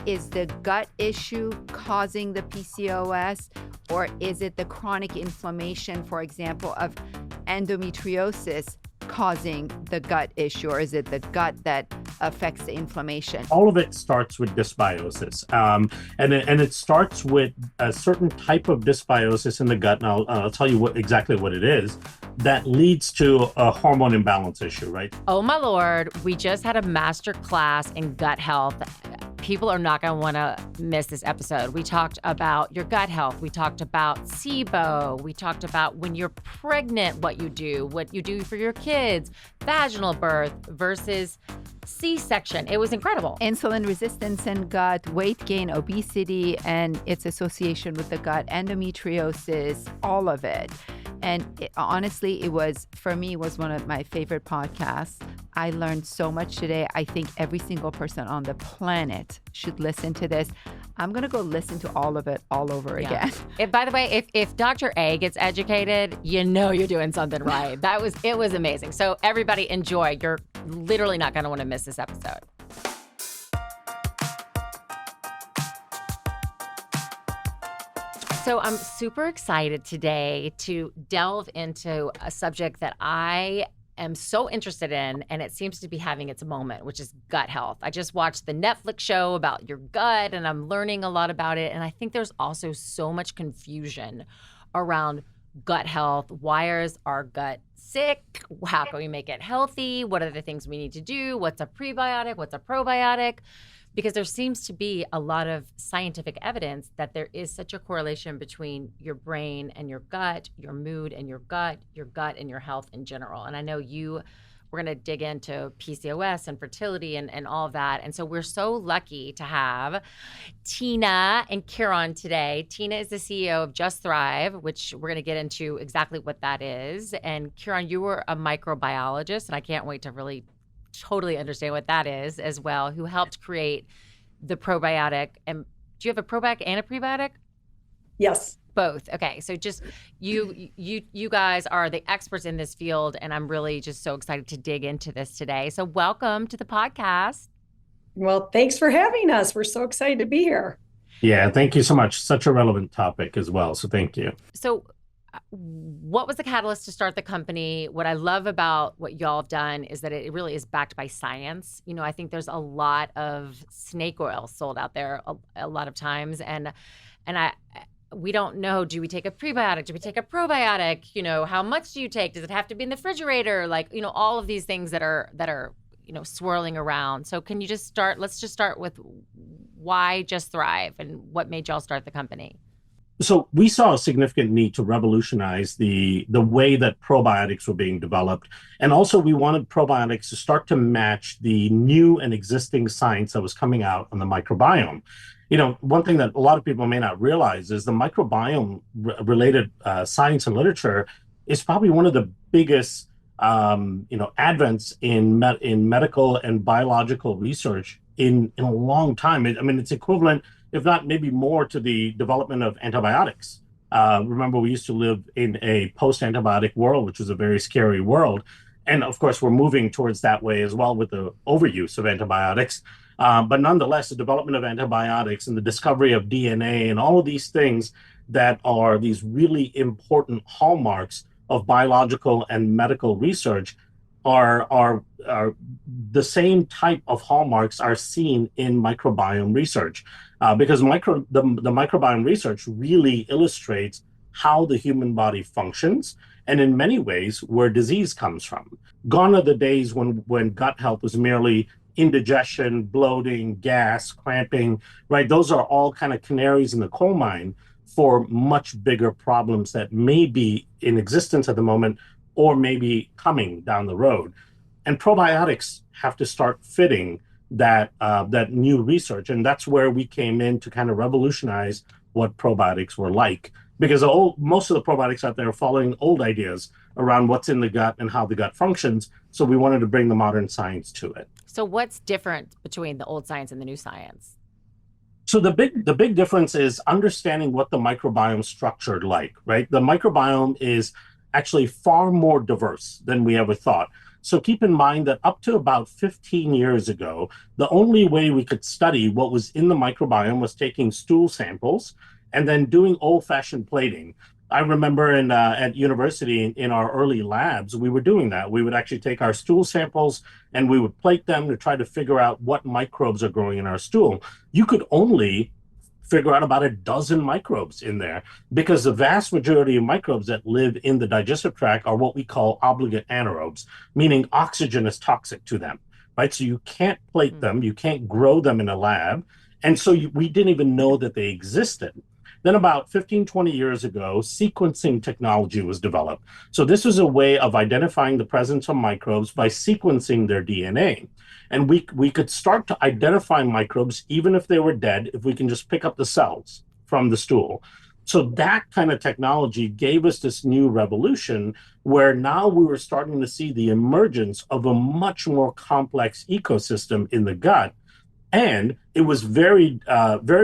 is the gut issue causing the PCOS, or is it the chronic inflammation, for example, of endometriosis causing the gut issue, or is it the gut that affects the inflammation? All of it starts with dysbiosis, and it starts with a certain type of dysbiosis in the gut, and I'll tell you exactly what it is, that leads to a hormone imbalance issue, right? Oh my Lord, we just had a master class in gut health. People are not going to want to miss this episode. We talked about your gut health. We talked about SIBO. We talked about when you're pregnant, what you do for your kids, vaginal birth versus C-section. It was incredible. Insulin resistance and gut, weight gain, obesity, and its association with the gut, endometriosis, all of it. And honestly, it was one of my favorite podcasts. I learned so much today. I think every single person on the planet should listen to this. I'm going to go listen to all of it all over again. By the way, if Dr. A gets educated, you know you're doing something right. It was amazing. So everybody enjoy. You're literally not going to want to miss this episode. So I'm super excited today to delve into a subject that I am so interested in, and it seems to be having its moment, which is gut health. I just watched the Netflix show about your gut, and I'm learning a lot about it. And I think there's also so much confusion around gut health. Why is our gut sick? How can we make it healthy? What are the things we need to do? What's a prebiotic? What's a probiotic? Because there seems to be a lot of scientific evidence that there is such a correlation between your brain and your gut, your mood and your gut and your health in general. And I know we're going to dig into PCOS and fertility and all of that. And so we're so lucky to have Tina and Kiran today. Tina is the CEO of Just Thrive, which we're going to get into exactly what that is. And Kiran, you were a microbiologist, and I can't wait to really totally understand what that is as well, who helped create the probiotic. And do you have a probiotic and a prebiotic? Yes. Both. Okay. So just you guys are the experts in this field, and I'm really just so excited to dig into this today. So welcome to the podcast. Well, thanks for having us. We're so excited to be here. Yeah, thank you so much. Such a relevant topic as well. So thank you. So what was the catalyst to start the company? What I love about what y'all have done is that it really is backed by science. You know, I think there's a lot of snake oil sold out there a lot of times. And we don't know, do we take a prebiotic? Do we take a probiotic? You know, how much do you take? Does it have to be in the refrigerator? Like, you know, all of these things that are, you know, swirling around. So can you let's just start with why Just Thrive and what made y'all start the company? So we saw a significant need to revolutionize the way that probiotics were being developed. And also we wanted probiotics to start to match the new and existing science that was coming out on the microbiome. You know, one thing that a lot of people may not realize is the microbiome related science and literature is probably one of the biggest, advents in medical and biological research in a long time. It's equivalent, if not maybe more, to the development of antibiotics. Remember, we used to live in a post-antibiotic world, which was a very scary world. And of course, we're moving towards that way as well with the overuse of antibiotics. But nonetheless, the development of antibiotics and the discovery of DNA and all of these things that are these really important hallmarks of biological and medical research are the same type of hallmarks are seen in microbiome research, because the microbiome research really illustrates how the human body functions, and in many ways where disease comes from. Gone are the days when gut health was merely indigestion, bloating, gas, cramping, right? Those are all kind of canaries in the coal mine for much bigger problems that may be in existence at the moment or maybe coming down the road. And probiotics have to start fitting that new research. And that's where we came in to kind of revolutionize what probiotics were like. Because most of the probiotics out there are following old ideas around what's in the gut and how the gut functions. So we wanted to bring the modern science to it. So what's different between the old science and the new science? So the big difference is understanding what the microbiome is structured like, right? The microbiome is actually far more diverse than we ever thought. So keep in mind that up to about 15 years ago, the only way we could study what was in the microbiome was taking stool samples and then doing old-fashioned plating. I remember at university in our early labs, we were doing that. We would actually take our stool samples and we would plate them to try to figure out what microbes are growing in our stool. You could only figure out about a dozen microbes in there because the vast majority of microbes that live in the digestive tract are what we call obligate anaerobes, meaning oxygen is toxic to them, right? So you can't plate them, you can't grow them in a lab. And so we didn't even know that they existed. Then about 15, 20 years ago, sequencing technology was developed. So this was a way of identifying the presence of microbes by sequencing their DNA. And we could start to identify microbes even if they were dead, if we can just pick up the cells from the stool. So that kind of technology gave us this new revolution where now we were starting to see the emergence of a much more complex ecosystem in the gut. And it was very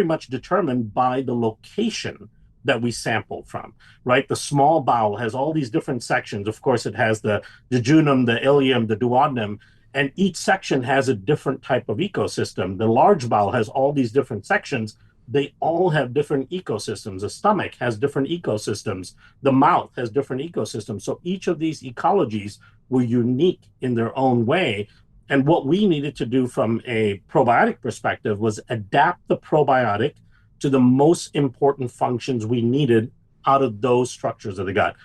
much determined by the location that we sampled from, right? The small bowel has all these different sections. Of course, it has the jejunum, the ileum, the duodenum, and each section has a different type of ecosystem. The large bowel has all these different sections. They all have different ecosystems. The stomach has different ecosystems. The mouth has different ecosystems. So each of these ecologies were unique in their own way. And what we needed to do from a probiotic perspective was adapt the probiotic to the most important functions we needed out of those structures of the gut.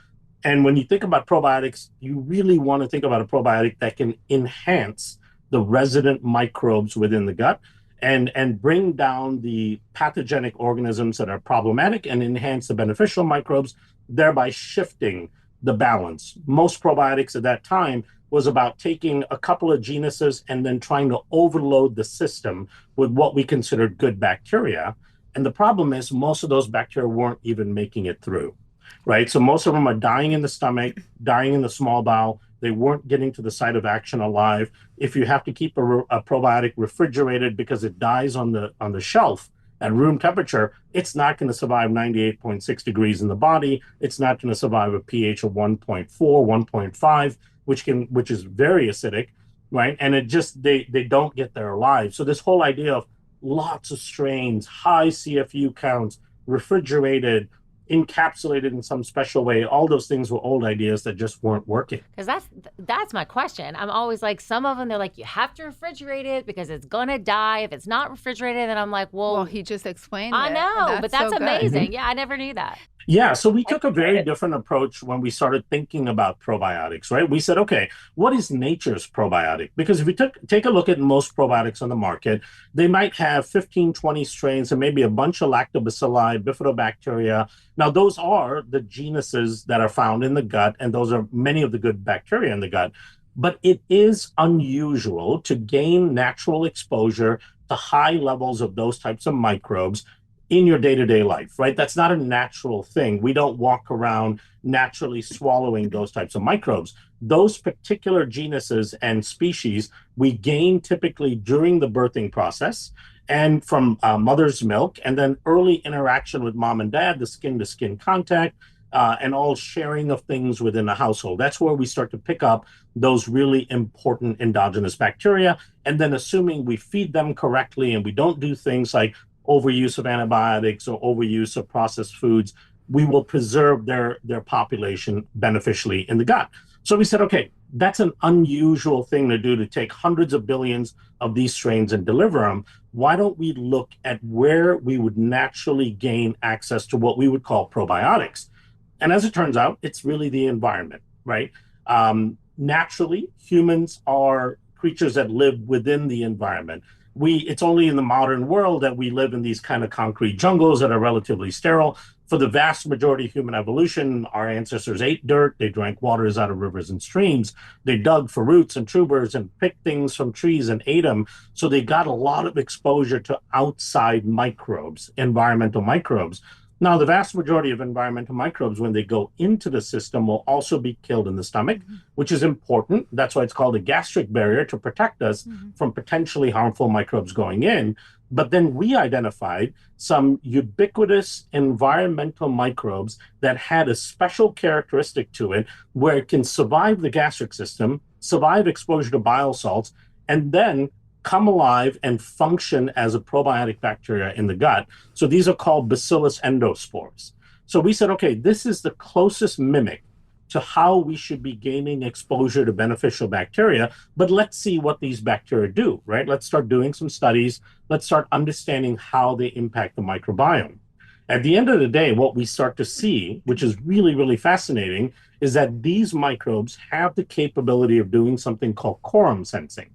And when you think about probiotics, you really want to think about a probiotic that can enhance the resident microbes within the gut and bring down the pathogenic organisms that are problematic and enhance the beneficial microbes, thereby shifting the balance. Most probiotics at that time was about taking a couple of genuses and then trying to overload the system with what we considered good bacteria. And the problem is most of those bacteria weren't even making it through, right? So most of them are dying in the stomach, dying in the small bowel. They weren't getting to the site of action alive. If you have to keep a probiotic refrigerated because it dies on the shelf at room temperature, it's not going to survive 98.6 degrees in the body. It's not going to survive a pH of 1.4, 1.5. Which is very acidic, right? And it just, they don't get there alive. So this whole idea of lots of strains, high CFU counts, refrigerated, encapsulated in some special way, all those things were old ideas that just weren't working. Because that's my question. I'm always like, some of them, they're like, you have to refrigerate it because it's going to die if it's not refrigerated. And I'm like, well, he just explained it. I know, but that's so amazing. Yeah, I never knew that. Yeah, so we took a very different approach when we started thinking about probiotics, right? We said, okay, what is nature's probiotic? Because if we take a look at most probiotics on the market, they might have 15, 20 strains and maybe a bunch of lactobacilli, bifidobacteria. Now, those are the genuses that are found in the gut, and those are many of the good bacteria in the gut. But it is unusual to gain natural exposure to high levels of those types of microbes in your day-to-day life, right? That's not a natural thing. We don't walk around naturally swallowing those types of microbes. Those particular genuses and species we gain typically during the birthing process and from mother's milk, and then early interaction with mom and dad, the skin-to-skin contact, and all sharing of things within the household. That's where we start to pick up those really important endogenous bacteria. And then assuming we feed them correctly and we don't do things like overuse of antibiotics or overuse of processed foods, we will preserve their population beneficially in the gut. So we said, okay, that's an unusual thing to do, to take hundreds of billions of these strains and deliver them. Why don't we look at where we would naturally gain access to what we would call probiotics? And as it turns out, it's really the environment, right? Naturally, humans are creatures that live within the environment. It's only in the modern world that we live in these kind of concrete jungles that are relatively sterile. For the vast majority of human evolution, our ancestors ate dirt, they drank waters out of rivers and streams, they dug for roots and tubers and picked things from trees and ate them. So they got a lot of exposure to outside microbes, environmental microbes. Now, the vast majority of environmental microbes, when they go into the system, will also be killed in the stomach, which is important. That's why it's called a gastric barrier, to protect us from potentially harmful microbes going in. But then we identified some ubiquitous environmental microbes that had a special characteristic to it where it can survive the gastric system, survive exposure to bile salts, and then come alive and function as a probiotic bacteria in the gut. So these are called bacillus endospores. So we said, okay, this is the closest mimic to how we should be gaining exposure to beneficial bacteria, but let's see what these bacteria do, right? Let's start doing some studies. Let's start understanding how they impact the microbiome. At the end of the day, what we start to see, which is really, really fascinating, is that these microbes have the capability of doing something called quorum sensing.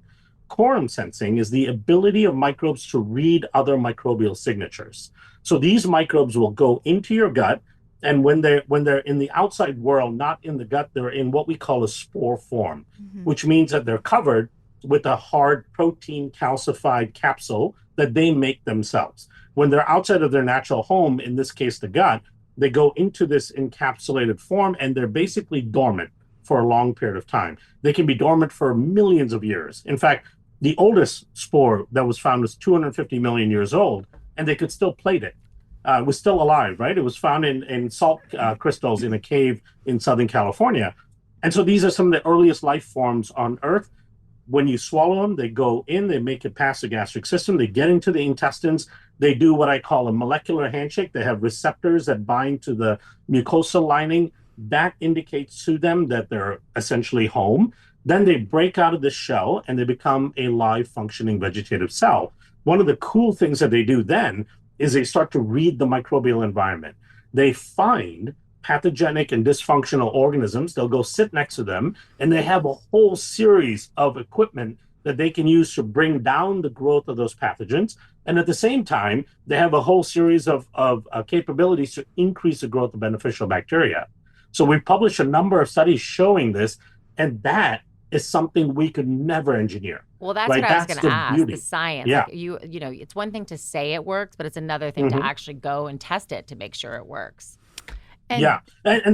Quorum sensing is the ability of microbes to read other microbial signatures. So these microbes will go into your gut, and when they're in the outside world, not in the gut, they're in what we call a spore form, which means that they're covered with a hard protein calcified capsule that they make themselves. When they're outside of their natural home, in this case, the gut, they go into this encapsulated form, and they're basically dormant for a long period of time. They can be dormant for millions of years. In fact, the oldest spore that was found was 250 million years old, and they could still plate it. It was still alive, right? It was found in salt crystals in a cave in Southern California. And so these are some of the earliest life forms on Earth. When you swallow them, they go in, they make it past the gastric system, they get into the intestines, they do what I call a molecular handshake. They have receptors that bind to the mucosal lining. That indicates to them that they're essentially home. Then they break out of the shell and they become a live functioning vegetative cell. One of the cool things that they do then is they start to read the microbial environment. They find pathogenic and dysfunctional organisms. They'll go sit next to them, and they have a whole series of equipment that they can use to bring down the growth of those pathogens. And at the same time, they have a whole series of capabilities to increase the growth of beneficial bacteria. So we've published a number of studies showing this, and that is something we could never engineer. Well, that's right? what I was going to ask, beauty. the science. Yeah. Like you know, it's one thing to say it works, but it's another thing to actually go and test it to make sure it works. And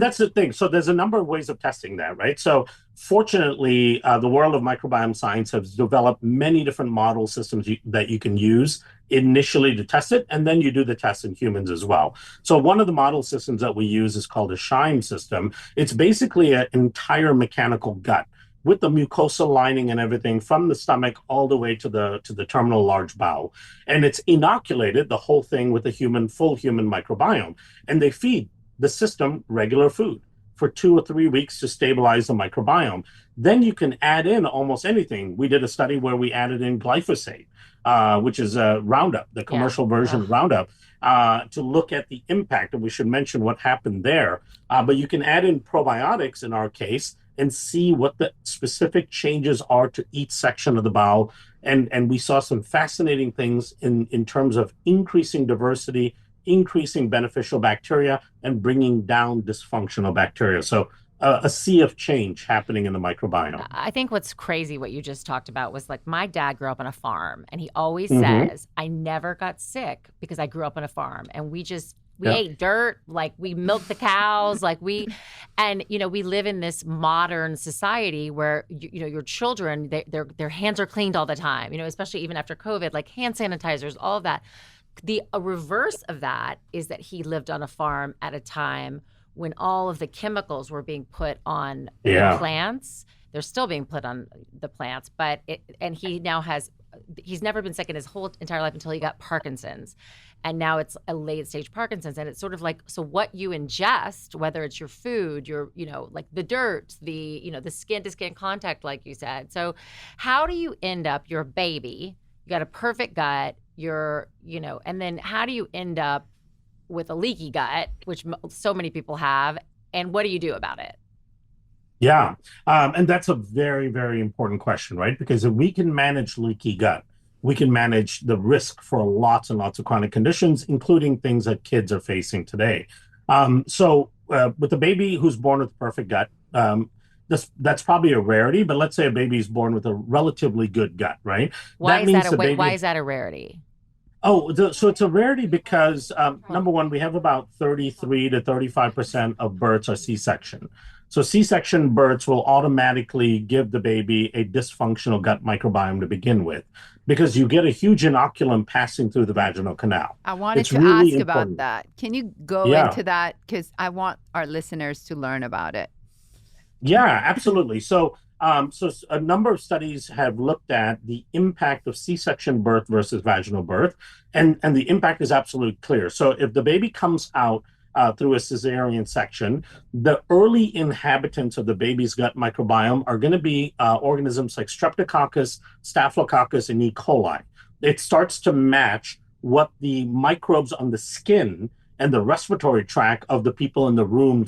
that's the thing. So there's a number of ways of testing that, right? So fortunately, the world of microbiome science has developed many different model systems that you can use initially to test it, and then you do the test in humans as well. So one of the model systems that we use is called a SHIME system. It's basically an entire mechanical gut with the mucosal lining and everything from the stomach all the way to the terminal large bowel. And it's inoculated, the whole thing, with a full human microbiome. And they feed the system regular food for 2 or 3 weeks to stabilize the microbiome. Then you can add in almost anything. We did a study where we added in glyphosate, which is a Roundup, the commercial version of Roundup, to look at the impact. And we should mention what happened there. But you can add in probiotics in our case and see what the specific changes are to each section of the bowel. And we saw some fascinating things in terms of increasing diversity, increasing beneficial bacteria, and bringing down dysfunctional bacteria. So a sea of change happening in the microbiome. I think what's crazy, what you just talked about, was like my dad grew up on a farm, and he always says, I never got sick because I grew up on a farm, and we ate dirt, like we milked the cows, and you know, we live in this modern society where you know, your children, their hands are cleaned all the time, you know, especially even after COVID, like hand sanitizers, all of that. A reverse of that is that he lived on a farm at a time when all of the chemicals were being put on the plants. They're still being put on the plants, and he's never been sick in his whole entire life until he got Parkinson's. And now it's a late stage Parkinson's. And it's sort of like, so what you ingest, whether it's your food, your, you know, like the dirt, the skin to skin contact, like you said. So how do you end up, your baby, you got a perfect gut, and then how do you end up with a leaky gut, which so many people have, and what do you do about it? Yeah, and that's a very, very important question, right? Because if we can manage leaky gut, we can manage the risk for lots and lots of chronic conditions, including things that kids are facing today. So with a baby who's born with a perfect gut, that's probably a rarity, but let's say a baby is born with a relatively good gut, right? Why is that a rarity? So it's a rarity because, number one, we have about 33 to 35% of births are C-section. So C-section births will automatically give the baby a dysfunctional gut microbiome to begin with, because you get a huge inoculum passing through the vaginal canal. I wanted to ask about that. Can you go into that? Because I want our listeners to learn about it. Yeah, absolutely. So A number of studies have looked at the impact of C-section birth versus vaginal birth, and the impact is absolutely clear. So if the baby comes out through a cesarean section, the early inhabitants of the baby's gut microbiome are going to be organisms like Streptococcus, Staphylococcus, and E. coli. It starts to match what the microbes on the skin and the respiratory tract of the people in the room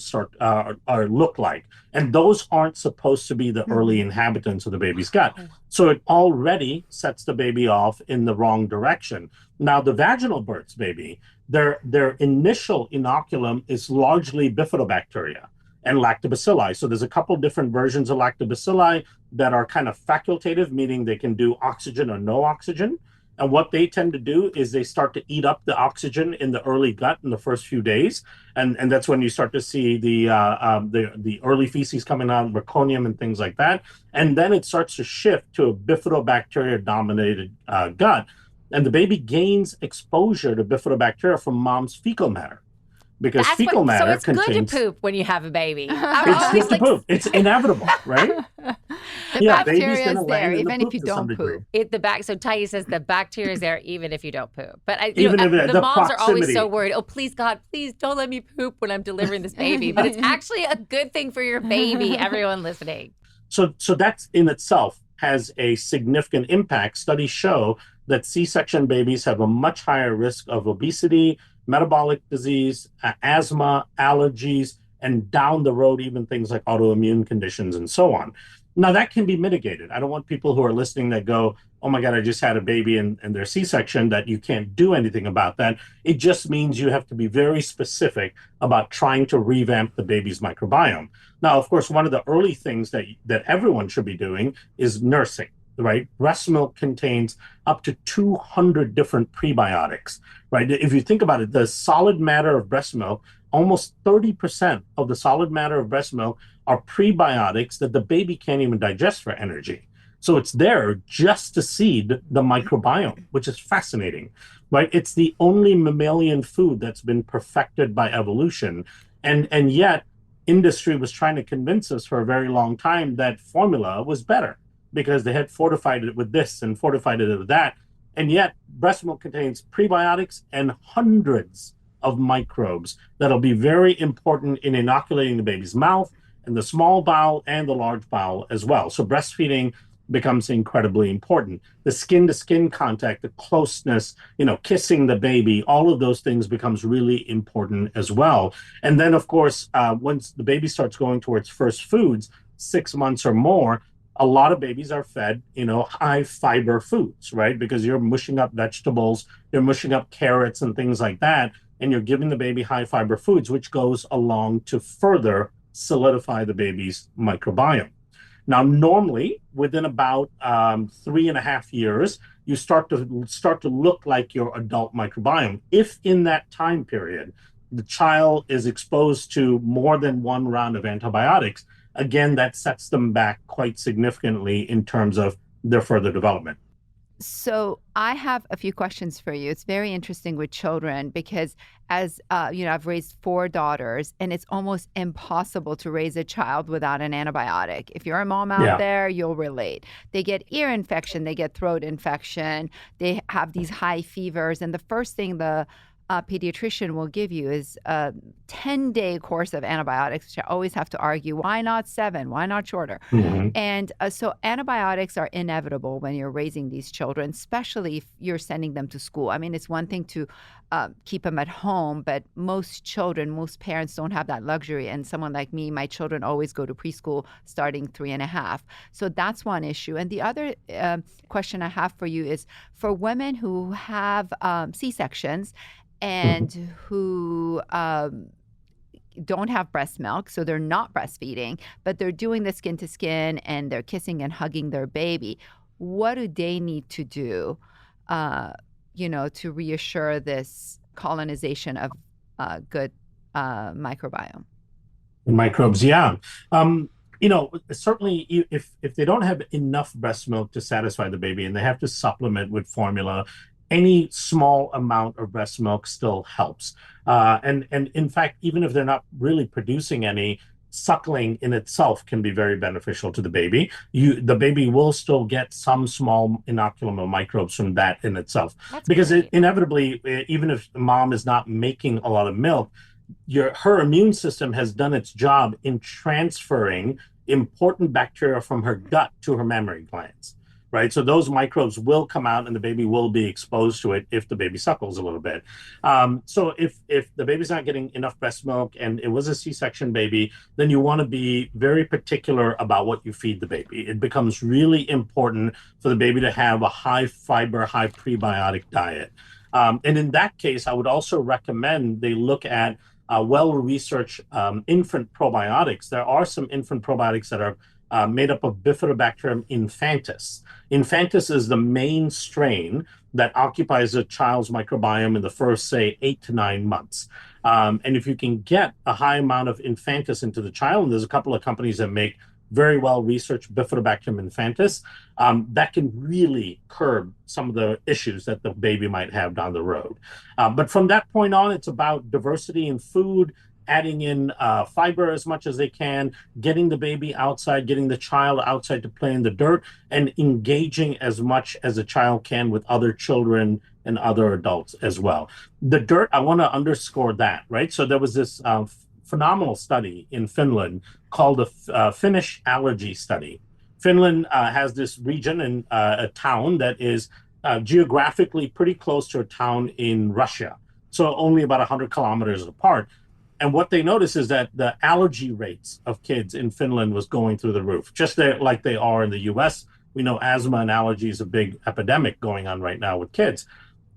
look like. And those aren't supposed to be the early inhabitants of the baby's gut. So it already sets the baby off in the wrong direction. Now, the vaginal births, baby, their initial inoculum is largely bifidobacteria and lactobacilli. So there's a couple different versions of lactobacilli that are kind of facultative, meaning they can do oxygen or no oxygen. And what they tend to do is they start to eat up the oxygen in the early gut in the first few days, and that's when you start to see the early feces coming out, meconium and things like that. And then it starts to shift to a bifidobacteria-dominated gut, and the baby gains exposure to bifidobacteria from mom's fecal matter. Because fecal matter so it's contains... good to poop when you have a baby. It's good to poop. It's inevitable, right? The bacteria is there, even if you don't poop. So Tayi says the bacteria is there even if you don't poop. But the moms are always proximity. so worried. Oh, please, God, please don't let me poop when I'm delivering this baby. But it's actually a good thing for your baby, everyone listening. So that in itself has a significant impact. Studies show that C-section babies have a much higher risk of obesity, metabolic disease, asthma, allergies, and down the road, even things like autoimmune conditions and so on. Now, that can be mitigated. I don't want people who are listening that go, oh my God, I just had a baby and their C-section, that you can't do anything about that. It just means you have to be very specific about trying to revamp the baby's microbiome. Now, of course, one of the early things that everyone should be doing is nursing. Right? Breast milk contains up to 200 different prebiotics, right? If you think about it, the solid matter of breast milk, almost 30% of the solid matter of breast milk are prebiotics that the baby can't even digest for energy. So it's there just to seed the microbiome, which is fascinating, right? It's the only mammalian food that's been perfected by evolution. And yet industry was trying to convince us for a very long time that formula was better, because they had fortified it with this and fortified it with that. And yet breast milk contains prebiotics and hundreds of microbes that'll be very important in inoculating the baby's mouth and the small bowel and the large bowel as well. So breastfeeding becomes incredibly important. The skin-to-skin contact, the closeness, kissing the baby, all of those things becomes really important as well. And then, of course, once the baby starts going towards first foods, 6 months or more, a lot of babies are fed, high fiber foods, right? Because you're mushing up vegetables, you're mushing up carrots and things like that, and you're giving the baby high fiber foods, which goes along to further solidify the baby's microbiome. Now, normally, within about 3.5 years, you start to look like your adult microbiome. If in that time period, the child is exposed to more than one round of antibiotics, again, that sets them back quite significantly in terms of their further development. So I have a few questions for you. It's very interesting with children because as I've raised 4 daughters, and it's almost impossible to raise a child without an antibiotic. If you're a mom out there, you'll relate. They get ear infection, they get throat infection, they have these high fevers, and the first thing the pediatrician will give you is a 10-day course of antibiotics, which I always have to argue, why not 7? Why not shorter? Mm-hmm. And so antibiotics are inevitable when you're raising these children, especially if you're sending them to school. I mean, it's one thing to keep them at home, but most parents don't have that luxury. And someone like me, my children always go to preschool starting 3.5. So that's one issue. And the other question I have for you is for women who have C-sections and who don't have breast milk, so they're not breastfeeding, but they're doing the skin to skin and they're kissing and hugging their baby. What do they need to do, to reassure this colonization of good microbiome? Microbes, yeah. Certainly if they don't have enough breast milk to satisfy the baby and they have to supplement with formula, any small amount of breast milk still helps. And in fact, even if they're not really producing any, suckling in itself can be very beneficial to the baby. The baby will still get some small inoculum of microbes from that in itself. That's Because great. inevitably, even if mom is not making a lot of milk, her immune system has done its job in transferring important bacteria from her gut to her mammary glands, right? So those microbes will come out and the baby will be exposed to it if the baby suckles a little bit. So if the baby's not getting enough breast milk and it was a C-section baby, then you want to be very particular about what you feed the baby. It becomes really important for the baby to have a high fiber, high prebiotic diet. And in that case, I would also recommend they look at well-researched infant probiotics. There are some infant probiotics that are made up of Bifidobacterium infantis. Infantis is the main strain that occupies a child's microbiome in the first, say, 8 to 9 months. And if you can get a high amount of infantis into the child, and there's a couple of companies that make very well-researched Bifidobacterium infantis, that can really curb some of the issues that the baby might have down the road. But from that point on, it's about diversity in food, adding in fiber as much as they can, getting the baby outside, getting the child outside to play in the dirt, and engaging as much as a child can with other children and other adults as well. The dirt, I want to underscore that, right? So there was this phenomenal study in Finland called the Finnish allergy study. Finland has this region and a town that is geographically pretty close to a town in Russia, so only about 100 kilometers apart. And what they noticed is that the allergy rates of kids in Finland was going through the roof, just like they are in the US. We know asthma and allergy is a big epidemic going on right now with kids.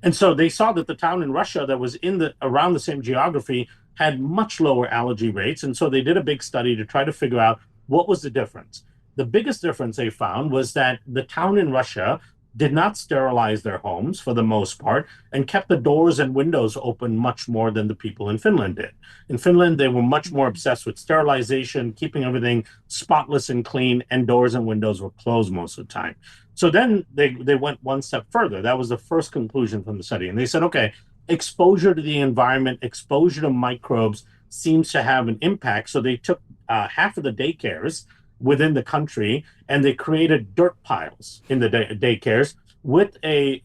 And so they saw that the town in Russia that was around the same geography had much lower allergy rates. And so they did a big study to try to figure out what was the difference. The biggest difference they found was that the town in Russia did not sterilize their homes for the most part and kept the doors and windows open much more than the people in Finland did. In Finland, they were much more obsessed with sterilization, keeping everything spotless and clean, and doors and windows were closed most of the time. So then they went one step further. That was the first conclusion from the study. And they said, okay, exposure to the environment, exposure to microbes seems to have an impact. So they took half of the daycares within the country and they created dirt piles in the daycares with a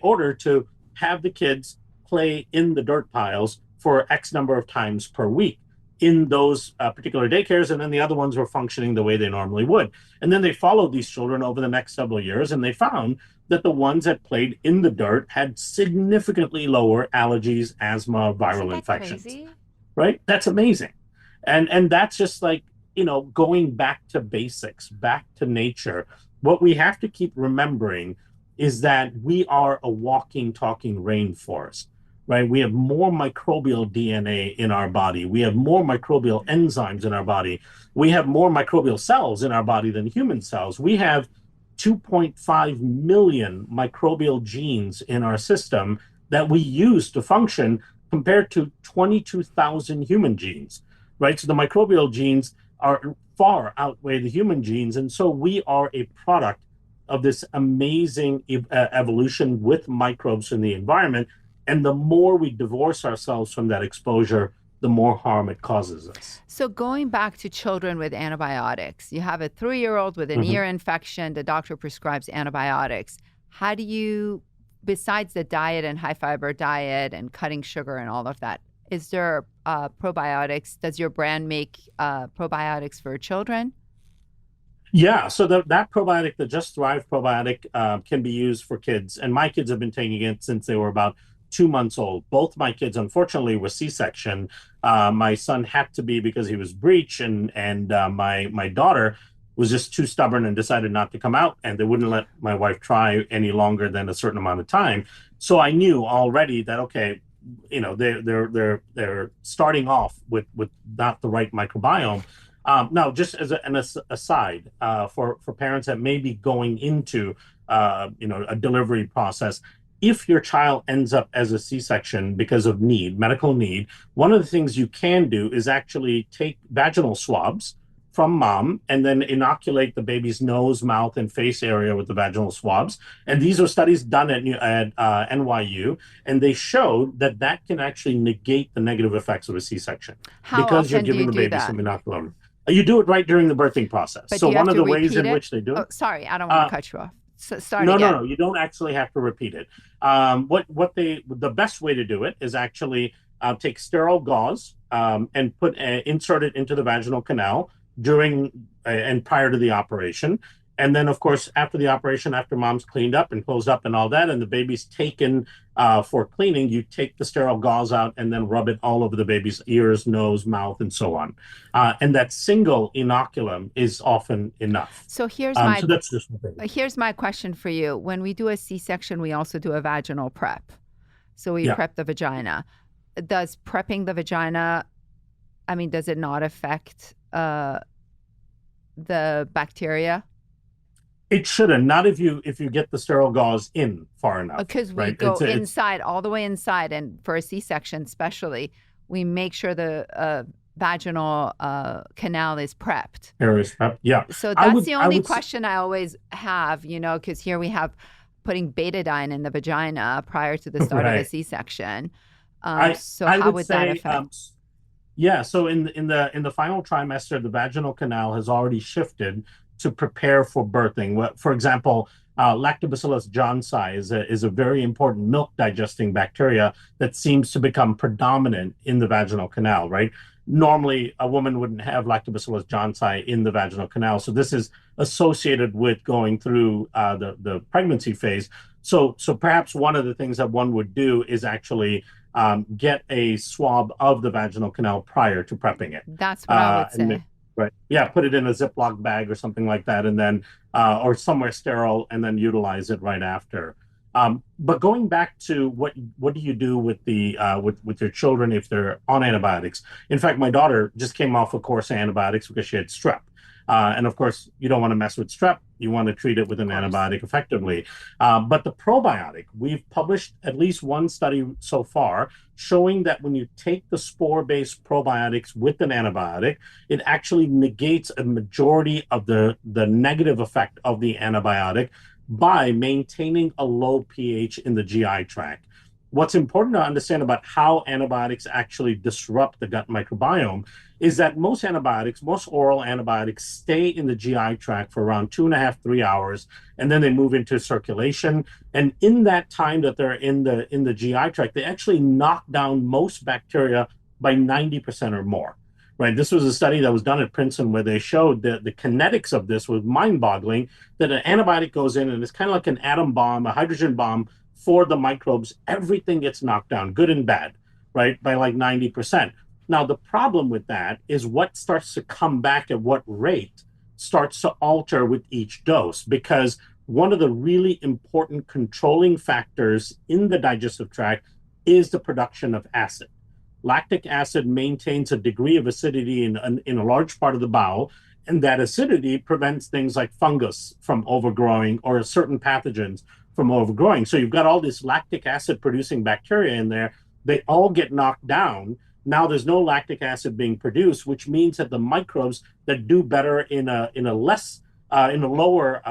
order to have the kids play in the dirt piles for X number of times per week in those particular daycares, and then the other ones were functioning the way they normally would. And then they followed these children over the next several years, and they found that the ones that played in the dirt had significantly lower allergies, asthma, viral infections. Crazy? Right? That's amazing. And that's just like, going back to basics, back to nature. What we have to keep remembering is that we are a walking, talking rainforest. Right? We have more microbial DNA in our body. We have more microbial enzymes in our body. We have more microbial cells in our body than human cells. We have 2.5 million microbial genes in our system that we use to function compared to 22,000 human genes, right? So the microbial genes are far outweigh the human genes. And so we are a product of this amazing evolution with microbes in the environment. And the more we divorce ourselves from that exposure, the more harm it causes us. So going back to children with antibiotics, you have a 3-year-old with an ear infection, the doctor prescribes antibiotics. How do you, besides the diet and high fiber diet and cutting sugar and all of that, is there probiotics? Does your brand make probiotics for children? Yeah, so that probiotic, the Just Thrive probiotic, can be used for kids. And my kids have been taking it since they were about 2 months old. Both my kids, unfortunately, were C-section. My son had to be because he was breech, and my daughter was just too stubborn and decided not to come out, and they wouldn't let my wife try any longer than a certain amount of time. So I knew already that, okay, they're starting off with not the right microbiome. Now, just as an aside, for parents that may be going into a delivery process, if your child ends up as a C-section because of medical need, one of the things you can do is actually take vaginal swabs from mom and then inoculate the baby's nose, mouth, and face area with the vaginal swabs. And these are studies done at NYU, and they showed that that can actually negate the negative effects of a C-section because you're giving the baby some inoculum. You do it right during the birthing process. But so one of the ways in which they do it. Oh, sorry, I don't want to cut you off. So start no, again. No, you don't actually have to repeat it. The best way to do it is actually take sterile gauze and insert it into the vaginal canal during and prior to the operation. And then, of course, after the operation, after mom's cleaned up and closed up and all that, and the baby's taken for cleaning, you take the sterile gauze out and then rub it all over the baby's ears, nose, mouth, and so on. And that single inoculum is often enough. So here's so that's just here's my question for you. When we do a C-section, we also do a vaginal prep. So we prep the vagina. Does prepping the vagina, does it not affect the bacteria? It shouldn't. Not if you get the sterile gauze in far enough. Because we go inside, all the way inside, and for a C-section especially, we make sure the vaginal canal is prepped. Yeah. So that's the only question I always have, because here we have putting betadine in the vagina prior to the start of a C-section. So how would that affect? So in the final trimester, the vaginal canal has already shifted to prepare for birthing. For example, Lactobacillus johnsoni is a very important milk digesting bacteria that seems to become predominant in the vaginal canal, right? Normally, a woman wouldn't have Lactobacillus johnsoni in the vaginal canal. So this is associated with going through the pregnancy phase. So perhaps one of the things that one would do is actually get a swab of the vaginal canal prior to prepping it. That's what I would say. Right. Yeah. Put it in a Ziploc bag or something like that, and then or somewhere sterile, and then utilize it right after. But going back to what do you do with the with your children if they're on antibiotics? In fact, my daughter just came off a course of antibiotics because she had strep. And of course, you don't want to mess with strep. You want to treat it with an antibiotic effectively. But the probiotic, we've published at least one study so far showing that when you take the spore-based probiotics with an antibiotic, it actually negates a majority of the negative effect of the antibiotic by maintaining a low pH in the GI tract. What's important to understand about how antibiotics actually disrupt the gut microbiome is that most oral antibiotics stay in the GI tract for around 2.5, 3 hours, and then they move into circulation. And in that time that they're in the GI tract, they actually knock down most bacteria by 90% or more. Right. This was a study that was done at Princeton where they showed that the kinetics of this was mind-boggling, that an antibiotic goes in and it's kind of like an atom bomb, a hydrogen bomb for the microbes. Everything gets knocked down, good and bad, right, by like 90%. Now, the problem with that is what starts to come back at what rate starts to alter with each dose, because one of the really important controlling factors in the digestive tract is the production of acid. Lactic acid maintains a degree of acidity in a large part of the bowel, and that acidity prevents things like fungus from overgrowing or certain pathogens from overgrowing. So you've got all this lactic acid producing bacteria in there. They all get knocked down. Now there's no lactic acid being produced, which means that the microbes that do better in a lower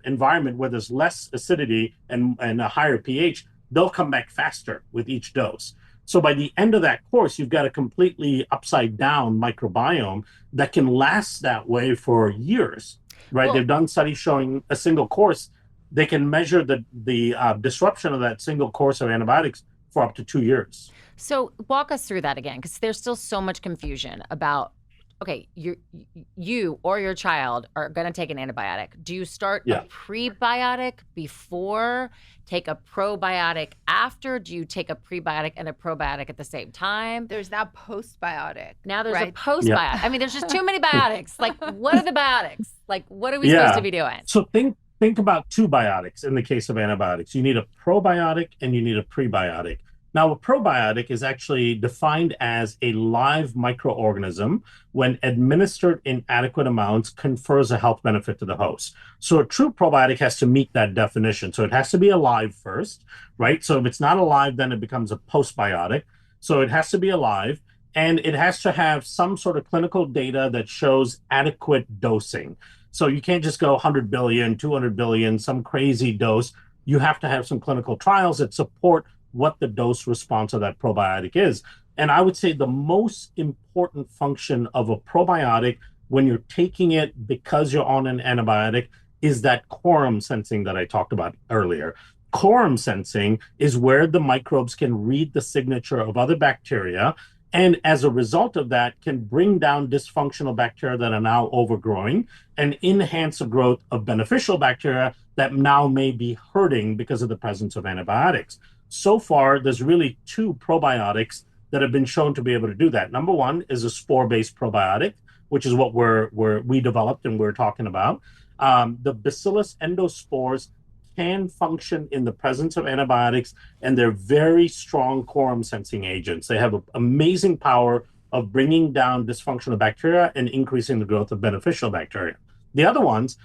environment where there's less acidity and a higher pH, they'll come back faster with each dose. So by the end of that course, you've got a completely upside down microbiome that can last that way for years, right? Well, they've done studies showing a single course, they can measure the disruption of that single course of antibiotics for up to 2 years. So walk us through that again, because there's still so much confusion about, okay, you or your child are going to take an antibiotic. Do you start a prebiotic before, take a probiotic after? Do you take a prebiotic and a probiotic at the same time? There's now postbiotic. Now there's a postbiotic. I mean, there's just too many biotics. Like, what are the biotics? Like, what are we supposed to be doing? So think about two biotics in the case of antibiotics. You need a probiotic and you need a prebiotic. Now, a probiotic is actually defined as a live microorganism when administered in adequate amounts confers a health benefit to the host. So a true probiotic has to meet that definition. So it has to be alive first, right? So if it's not alive, then it becomes a postbiotic. So it has to be alive. and it has to have some sort of clinical data that shows adequate dosing. So you can't just go 100 billion, 200 billion, some crazy dose. You have to have some clinical trials that support what the dose response of that probiotic is. And I would say the most important function of a probiotic when you're taking it because you're on an antibiotic is that quorum sensing that I talked about earlier. Quorum sensing is where the microbes can read the signature of other bacteria, and as a result of that can bring down dysfunctional bacteria that are now overgrowing and enhance the growth of beneficial bacteria that now may be hurting because of the presence of antibiotics. So far, there's really two probiotics that have been shown to be able to do that. Number one is a spore-based probiotic, which is what we developed and we're talking about. The Bacillus endospores can function in the presence of antibiotics, and they're very strong quorum sensing agents. They have an amazing power of bringing down dysfunctional bacteria and increasing the growth of beneficial bacteria. The other ones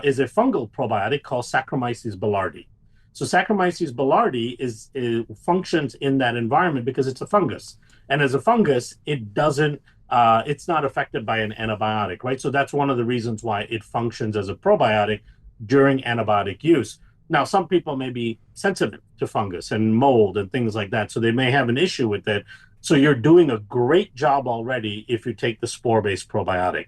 is a fungal probiotic called Saccharomyces boulardii. So Saccharomyces boulardii functions in that environment because it's a fungus, and as a fungus, it's not affected by an antibiotic, right? So that's one of the reasons why it functions as a probiotic during antibiotic use. Now, some people may be sensitive to fungus and mold and things like that, so they may have an issue with it. So you're doing a great job already if you take the spore-based probiotic.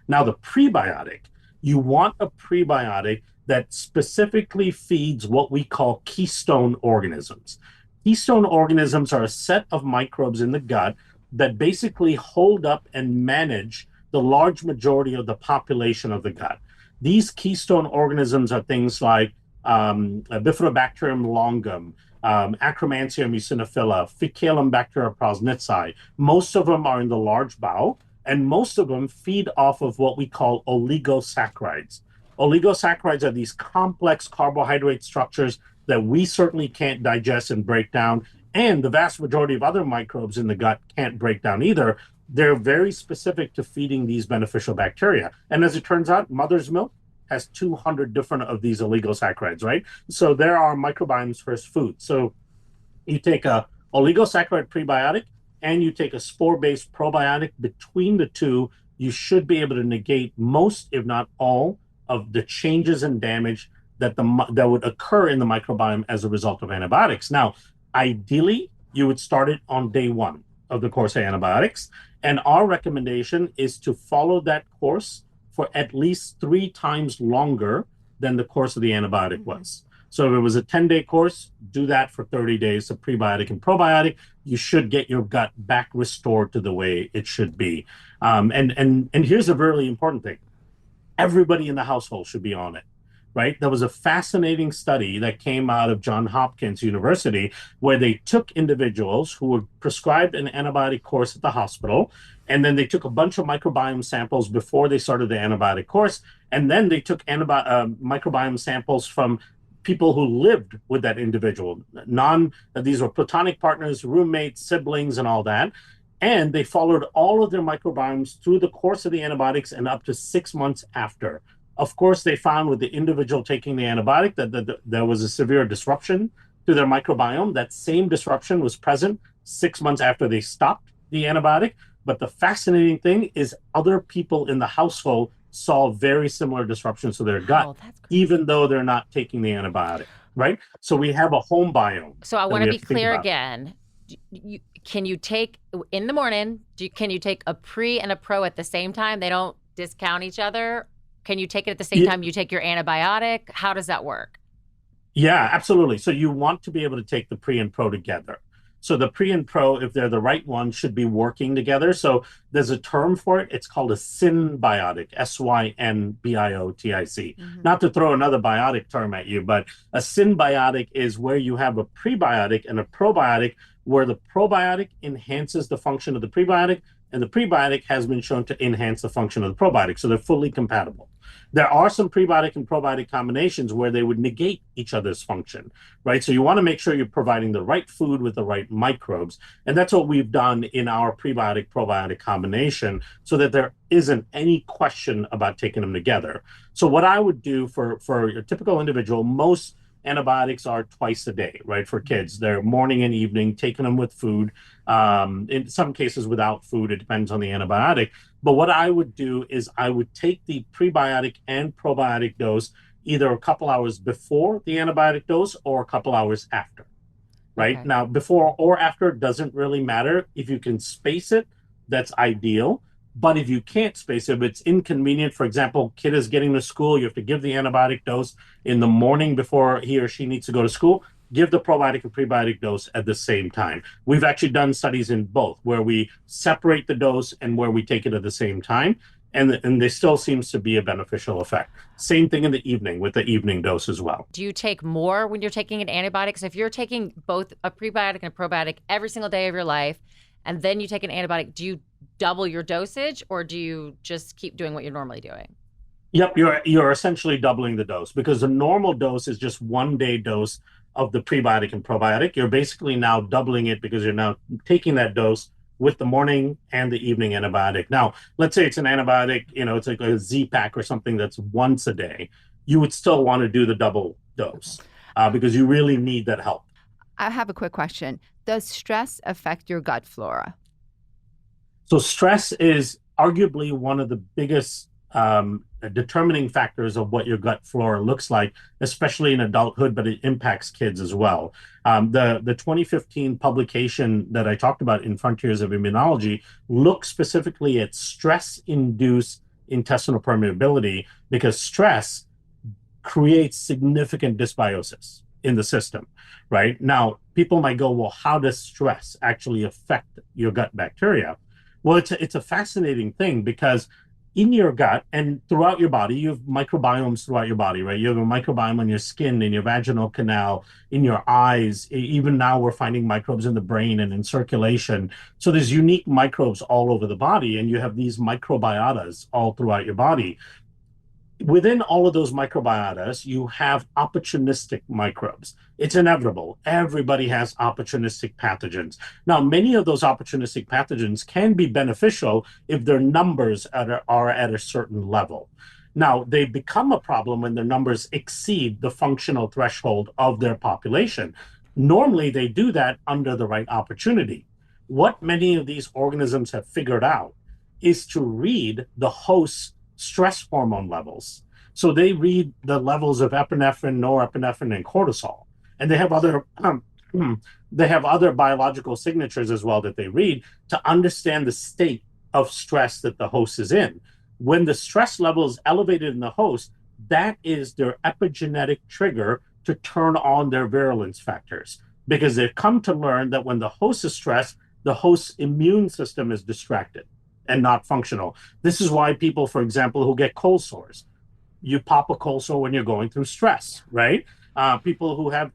Now, the prebiotic, you want a prebiotic that specifically feeds what we call keystone organisms. Keystone organisms are a set of microbes in the gut that basically hold up and manage the large majority of the population of the gut. These keystone organisms are things like Bifidobacterium longum, Akkermansia muciniphila, Faecalibacter prausnitzii. Most of them are in the large bowel, and most of them feed off of what we call oligosaccharides. Oligosaccharides are these complex carbohydrate structures that we certainly can't digest and break down, and the vast majority of other microbes in the gut can't break down either. They're very specific to feeding these beneficial bacteria. And as it turns out, mother's milk has 200 different of these oligosaccharides, right? So there are microbiome's first food. So you take a oligosaccharide prebiotic and you take a spore-based probiotic. Between the two, you should be able to negate most, if not all, of the changes and damage that would occur in the microbiome as a result of antibiotics. Now, ideally, you would start it on day one of the course of antibiotics. And our recommendation is to follow that course for at least 3 times longer than the course of the antibiotic was. So if it was a 10-day course, do that for 30 days of prebiotic and probiotic. You should get your gut back restored to the way it should be. And here's a really important thing. Everybody in the household should be on it, right? There was a fascinating study that came out of Johns Hopkins University where they took individuals who were prescribed an antibiotic course at the hospital, and then they took a bunch of microbiome samples before they started the antibiotic course, and then they took microbiome samples from people who lived with that individual. These were platonic partners, roommates, siblings, and all that. And they followed all of their microbiomes through the course of the antibiotics and up to 6 months after. Of course, they found with the individual taking the antibiotic that there was a severe disruption to their microbiome. That same disruption was present 6 months after they stopped the antibiotic. But the fascinating thing is other people in the household saw very similar disruptions to their gut, even though they're not taking the antibiotic, right? So we have a home biome. So I want to be clear again. Can you take, in the morning, can you take a pre and a pro at the same time? They don't discount each other? Can you take it at the same time you take your antibiotic? How does that work? Yeah, absolutely. So you want to be able to take the pre and pro together. So the pre and pro, if they're the right ones, should be working together. So there's a term for it. It's called a synbiotic, Synbiotic. Not to throw another biotic term at you, but a synbiotic is where you have a prebiotic and a probiotic, where the probiotic enhances the function of the prebiotic, and the prebiotic has been shown to enhance the function of the probiotic. So they're fully compatible. There are some prebiotic and probiotic combinations where they would negate each other's function, right? So you want to make sure you're providing the right food with the right microbes. And that's what we've done in our prebiotic-probiotic combination so that there isn't any question about taking them together. So what I would do for a typical individual, most antibiotics are twice a day, right? For kids, they're morning and evening, taking them with food. In some cases without food, it depends on the antibiotic. But what I would do is I would take the prebiotic and probiotic dose either a couple hours before the antibiotic dose or a couple hours after, right? Okay. Now, before or after doesn't really matter. If you can space it, that's ideal. But if you can't space it, if it's inconvenient, for example, kid is getting to school, you have to give the antibiotic dose in the morning before he or she needs to go to school, give the probiotic and prebiotic dose at the same time. We've actually done studies in both where we separate the dose and where we take it at the same time. And there still seems to be a beneficial effect. Same thing in the evening with the evening dose as well. Do you take more when you're taking an antibiotic? So if you're taking both a prebiotic and a probiotic every single day of your life, and then you take an antibiotic, do you double your dosage or do you just keep doing what you're normally doing? Yep, you're essentially doubling the dose because the normal dose is just 1 day dose of the prebiotic and probiotic. You're basically now doubling it because you're now taking that dose with the morning and the evening antibiotic. Now, let's say it's an antibiotic, it's like a Z-Pack or something that's once a day. You would still want to do the double dose because you really need that help. I have a quick question. Does stress affect your gut flora? So stress is arguably one of the biggest determining factors of what your gut flora looks like, especially in adulthood, but it impacts kids as well. The 2015 publication that I talked about in Frontiers of Immunology looks specifically at stress-induced intestinal permeability because stress creates significant dysbiosis in the system, right? Now, people might go, well, how does stress actually affect your gut bacteria? Well, it's a fascinating thing because in your gut and throughout your body, you have microbiomes throughout your body, right? You have a microbiome on your skin, in your vaginal canal, in your eyes. Even now we're finding microbes in the brain and in circulation. So there's unique microbes all over the body, and you have these microbiotas all throughout your body. Within all of those microbiotas, you have opportunistic microbes. It's inevitable. Everybody has opportunistic pathogens. Now, many of those opportunistic pathogens can be beneficial if their numbers are at a certain level. Now, they become a problem when their numbers exceed the functional threshold of their population. Normally, they do that under the right opportunity. What many of these organisms have figured out is to read the host's stress hormone levels. So they read the levels of epinephrine, norepinephrine, and cortisol. And they have other biological signatures as well that they read to understand the state of stress that the host is in. When the stress level is elevated in the host, that is their epigenetic trigger to turn on their virulence factors. Because they've come to learn that when the host is stressed, the host's immune system is distracted and not functional. This is why people, for example, who get cold sores, you pop a cold sore when you're going through stress, right? People who have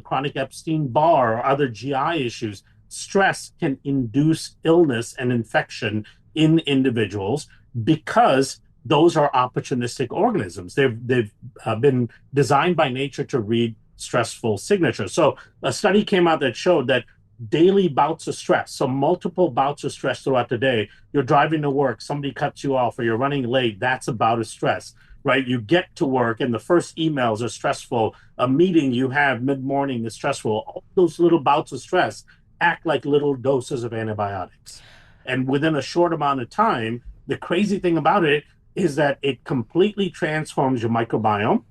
chronic Epstein-Barr or other GI issues, stress can induce illness and infection in individuals because those are opportunistic organisms. They've been designed by nature to read stressful signatures. So a study came out that showed that daily bouts of stress, so multiple bouts of stress throughout the day, you're driving to work, somebody cuts you off, or you're running late, that's a bout of stress, right? You get to work and the first emails are stressful, a meeting you have mid-morning is stressful. All those little bouts of stress act like little doses of antibiotics. And within a short amount of time, the crazy thing about it is that it completely transforms your microbiome.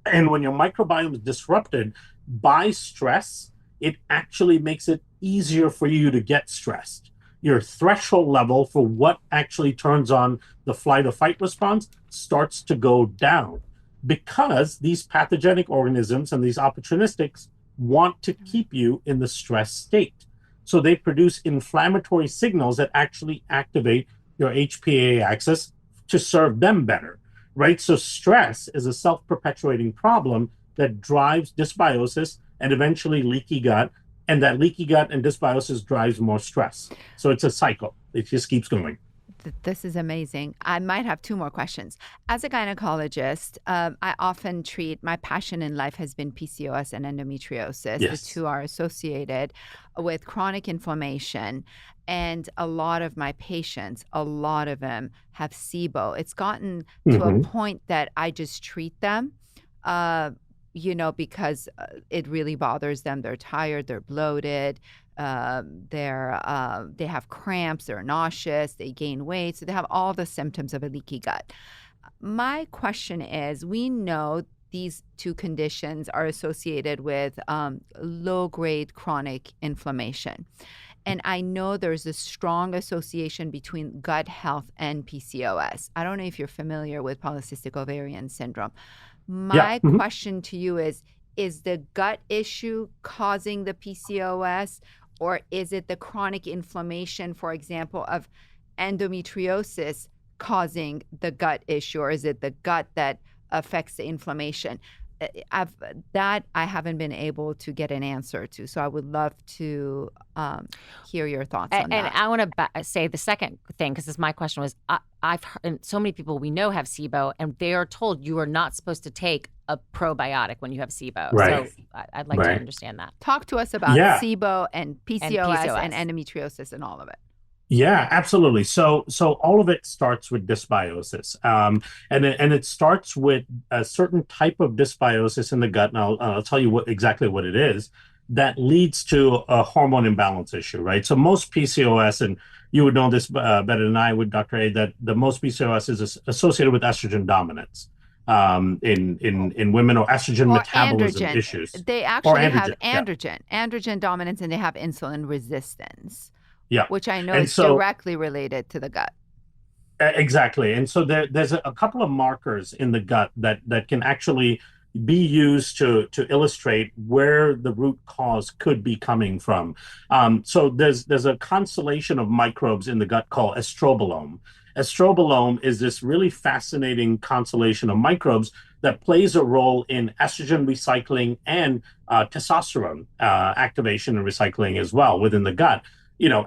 And when your microbiome is disrupted by stress, it actually makes it easier for you to get stressed. Your threshold level for what actually turns on the flight or fight response starts to go down because these pathogenic organisms and these opportunistics want to keep you in the stress state. So they produce inflammatory signals that actually activate your HPA axis to serve them better, right? So stress is a self-perpetuating problem that drives dysbiosis and eventually leaky gut. And that leaky gut and dysbiosis drives more stress. So it's a cycle. It just keeps going. This is amazing. I might have two more questions. As a gynecologist, I often treat, my passion in life has been PCOS and endometriosis. Yes. The two are associated with chronic inflammation. And a lot of my patients, a lot of them have SIBO. It's gotten to a point that I just treat them because it really bothers them. They're tired, they're bloated, they have cramps, they're nauseous, they gain weight. So they have all the symptoms of a leaky gut. My question is, we know these two conditions are associated with low-grade chronic inflammation. And I know there's a strong association between gut health and PCOS. I don't know if you're familiar with polycystic ovarian syndrome. My question to you is the gut issue causing the PCOS, or is it the chronic inflammation, for example, of endometriosis causing the gut issue, or is it the gut that affects the inflammation? I haven't been able to get an answer to. So I would love to hear your thoughts on that. And I want to say the second thing, because my question was, I've heard, and so many people we know have SIBO, and they are told you are not supposed to take a probiotic when you have SIBO. Right. So I'd like to understand that. Talk to us about SIBO and PCOS and endometriosis and all of it. Yeah, absolutely. So all of it starts with dysbiosis, and it starts with a certain type of dysbiosis in the gut. And I'll tell you exactly what it is that leads to a hormone imbalance issue, right? So most PCOS, and you would know this better than I would, Dr. A, that the most PCOS is associated with estrogen dominance in women, or estrogen metabolism issues. They actually have androgen dominance, and they have insulin resistance. Yeah, which I know is directly related to the gut. Exactly. And so there's a couple of markers in the gut that can actually be used to illustrate where the root cause could be coming from. So there's a constellation of microbes in the gut called estrobolome. Estrobolome is this really fascinating constellation of microbes that plays a role in estrogen recycling and testosterone activation and recycling as well within the gut.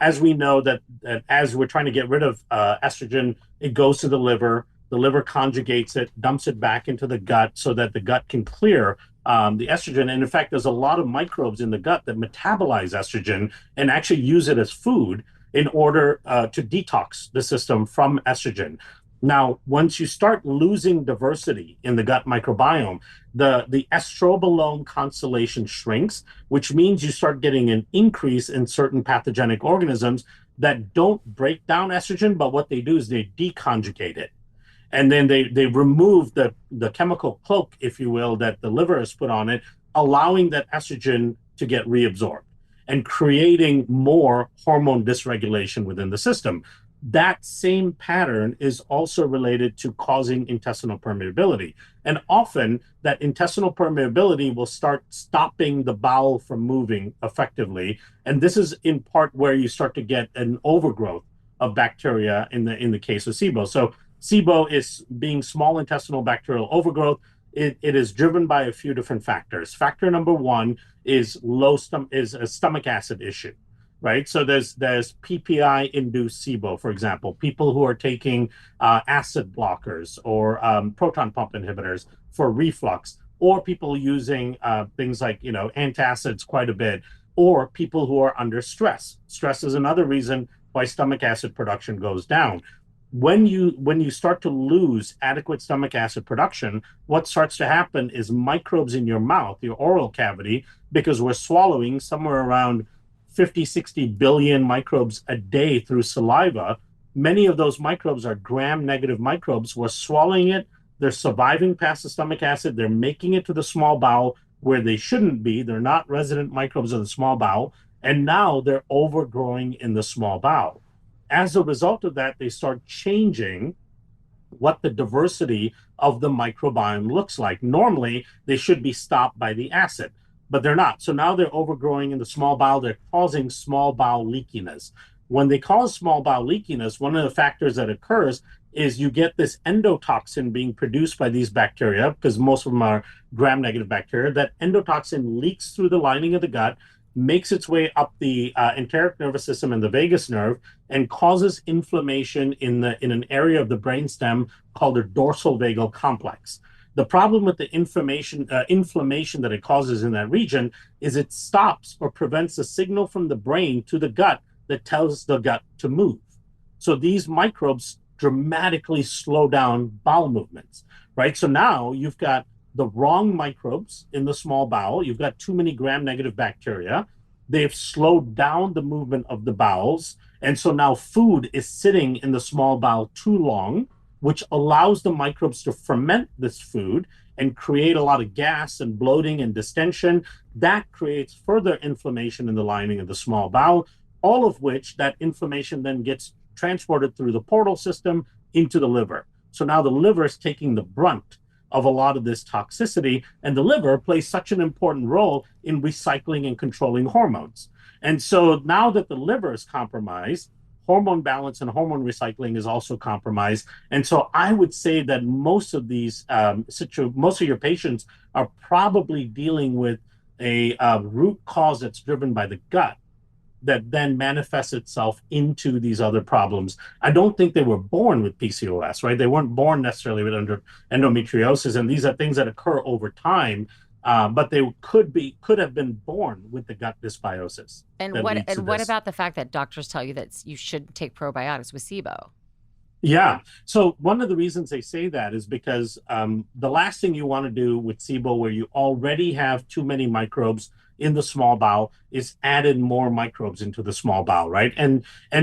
As we know that as we're trying to get rid of estrogen, it goes to the liver conjugates it, dumps it back into the gut so that the gut can clear the estrogen. And in fact, there's a lot of microbes in the gut that metabolize estrogen and actually use it as food in order to detox the system from estrogen. Now, once you start losing diversity in the gut microbiome, the estrobolome constellation shrinks, which means you start getting an increase in certain pathogenic organisms that don't break down estrogen, but what they do is they deconjugate it. And then they remove the chemical cloak, if you will, that the liver has put on it, allowing that estrogen to get reabsorbed and creating more hormone dysregulation within the system. That same pattern is also related to causing intestinal permeability. And often that intestinal permeability will start stopping the bowel from moving effectively. And this is in part where you start to get an overgrowth of bacteria in the case of SIBO. So SIBO is being small intestinal bacterial overgrowth. It is driven by a few different factors. Factor number one is a stomach acid issue. Right, so there's PPI-induced SIBO, for example, people who are taking acid blockers or proton pump inhibitors for reflux, or people using things like antacids quite a bit, or people who are under stress. Stress is another reason why stomach acid production goes down. When you start to lose adequate stomach acid production, what starts to happen is microbes in your mouth, your oral cavity, because we're swallowing somewhere around 50, 60 billion microbes a day through saliva. Many of those microbes are gram-negative microbes. We're swallowing it. They're surviving past the stomach acid. They're making it to the small bowel where they shouldn't be. They're not resident microbes of the small bowel. And now they're overgrowing in the small bowel. As a result of that, they start changing what the diversity of the microbiome looks like. Normally, they should be stopped by the acid, but they're not. So now they're overgrowing in the small bowel. They're causing small bowel leakiness. When they cause small bowel leakiness, one of the factors that occurs is you get this endotoxin being produced by these bacteria, because most of them are gram-negative bacteria. That endotoxin leaks through the lining of the gut, makes its way up the enteric nervous system and the vagus nerve, and causes inflammation in an area of the brainstem called the dorsal vagal complex. The problem with the inflammation that it causes in that region is it stops or prevents the signal from the brain to the gut that tells the gut to move. So these microbes dramatically slow down bowel movements, right? So now you've got the wrong microbes in the small bowel. You've got too many gram-negative bacteria. They've slowed down the movement of the bowels. And so now food is sitting in the small bowel too long, which allows the microbes to ferment this food and create a lot of gas and bloating and distension. That creates further inflammation in the lining of the small bowel, all of which that inflammation then gets transported through the portal system into the liver. So now the liver is taking the brunt of a lot of this toxicity, and the liver plays such an important role in recycling and controlling hormones. And so now that the liver is compromised, hormone balance and hormone recycling is also compromised. And so I would say that most of these, most of your patients are probably dealing with a root cause that's driven by the gut that then manifests itself into these other problems. I don't think they were born with PCOS, right? They weren't born necessarily with endometriosis, and these are things that occur over time, but they could have been born with the gut dysbiosis. And what about the fact that doctors tell you that you shouldn't take probiotics with SIBO? Yeah. So one of the reasons they say that is because the last thing you want to do with SIBO, where you already have too many microbes in the small bowel, is added more microbes into the small bowel, right? And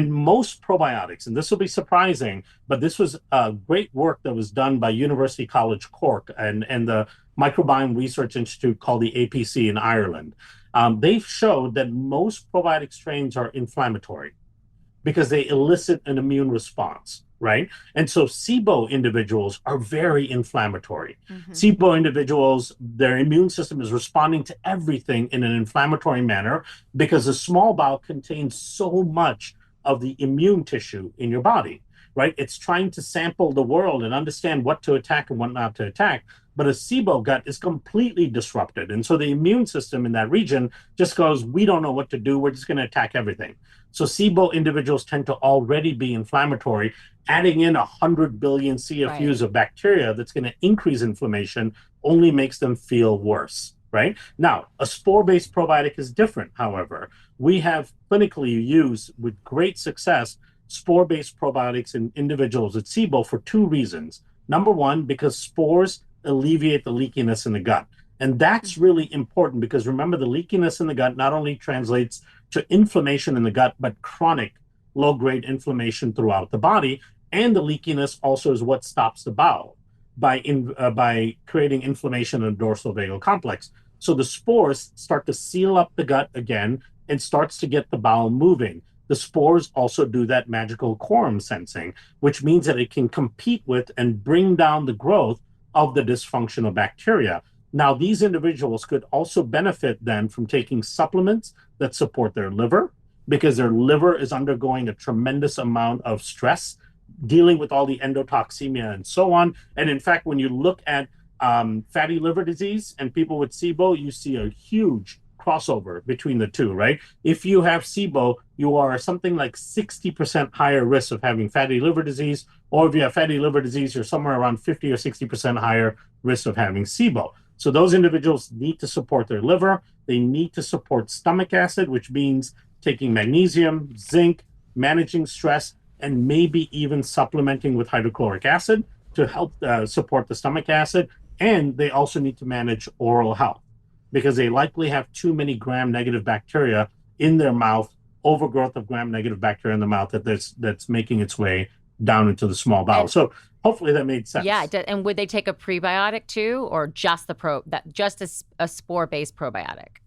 most probiotics, and this will be surprising, but this was great work that was done by University College Cork and the Microbiome Research Institute called the APC in Ireland. They've showed that most probiotic strains are inflammatory because they elicit an immune response, right? And so SIBO individuals are very inflammatory. Mm-hmm. SIBO individuals, their immune system is responding to everything in an inflammatory manner because the small bowel contains so much of the immune tissue in your body, right? It's trying to sample the world and understand what to attack and what not to attack. But a SIBO gut is completely disrupted. And so the immune system in that region just goes, we don't know what to do. We're just going to attack everything. So SIBO individuals tend to already be inflammatory. Adding in 100 billion CFUs of bacteria that's going to increase inflammation only makes them feel worse, right? Now, a spore-based probiotic is different, however. We have clinically used with great success spore-based probiotics in individuals with SIBO for two reasons. Number one, because spores alleviate the leakiness in the gut. And that's really important because remember, the leakiness in the gut not only translates to inflammation in the gut, but chronic low-grade inflammation throughout the body. And the leakiness also is what stops the bowel by creating inflammation in the dorsal vagal complex. So the spores start to seal up the gut again and starts to get the bowel moving. The spores also do that magical quorum sensing, which means that it can compete with and bring down the growth of the dysfunctional bacteria. Now, these individuals could also benefit then from taking supplements that support their liver, because their liver is undergoing a tremendous amount of stress, dealing with all the endotoxemia and so on. And in fact, when you look at fatty liver disease and people with SIBO, you see a huge crossover between the two, right? If you have SIBO, you are something like 60% higher risk of having fatty liver disease, or if you have fatty liver disease, you're somewhere around 50 or 60% higher risk of having SIBO. So those individuals need to support their liver. They need to support stomach acid, which means taking magnesium, zinc, managing stress, and maybe even supplementing with hydrochloric acid to help support the stomach acid. And they also need to manage oral health, because they likely have too many gram-negative bacteria in their mouth, overgrowth of gram-negative bacteria in the mouth that's making its way down into the small bowel. So hopefully that made sense. Yeah, and would they take a prebiotic too, or just a spore-based probiotic?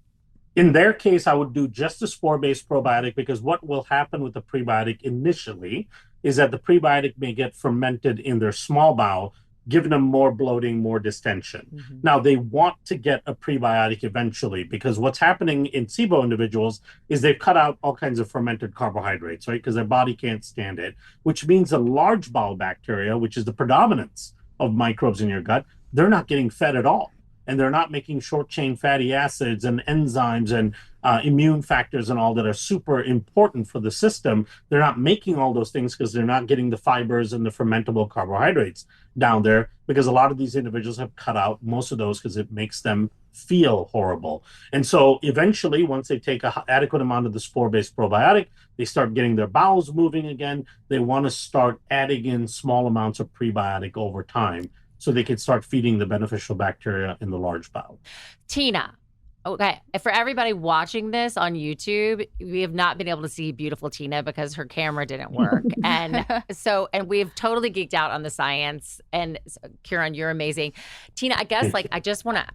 In their case, I would do just a spore-based probiotic, because what will happen with the prebiotic initially is that the prebiotic may get fermented in their small bowel, giving them more bloating, more distension. Mm-hmm. Now, they want to get a prebiotic eventually, because what's happening in SIBO individuals is they've cut out all kinds of fermented carbohydrates, right? Because their body can't stand it, which means the large bowel bacteria, which is the predominance of microbes in your gut, they're not getting fed at all. And they're not making short-chain fatty acids and enzymes and immune factors and all that are super important for the system. They're not making all those things because they're not getting the fibers and the fermentable carbohydrates down there, because a lot of these individuals have cut out most of those because it makes them feel horrible. And so eventually, once they take an adequate amount of the spore-based probiotic, they start getting their bowels moving again. They want to start adding in small amounts of prebiotic over time so they can start feeding the beneficial bacteria in the large bowel. Tina. Okay, for everybody watching this on YouTube, we have not been able to see beautiful Tina because her camera didn't work. And we've totally geeked out on the science. And Kiran, you're amazing. Tina, I guess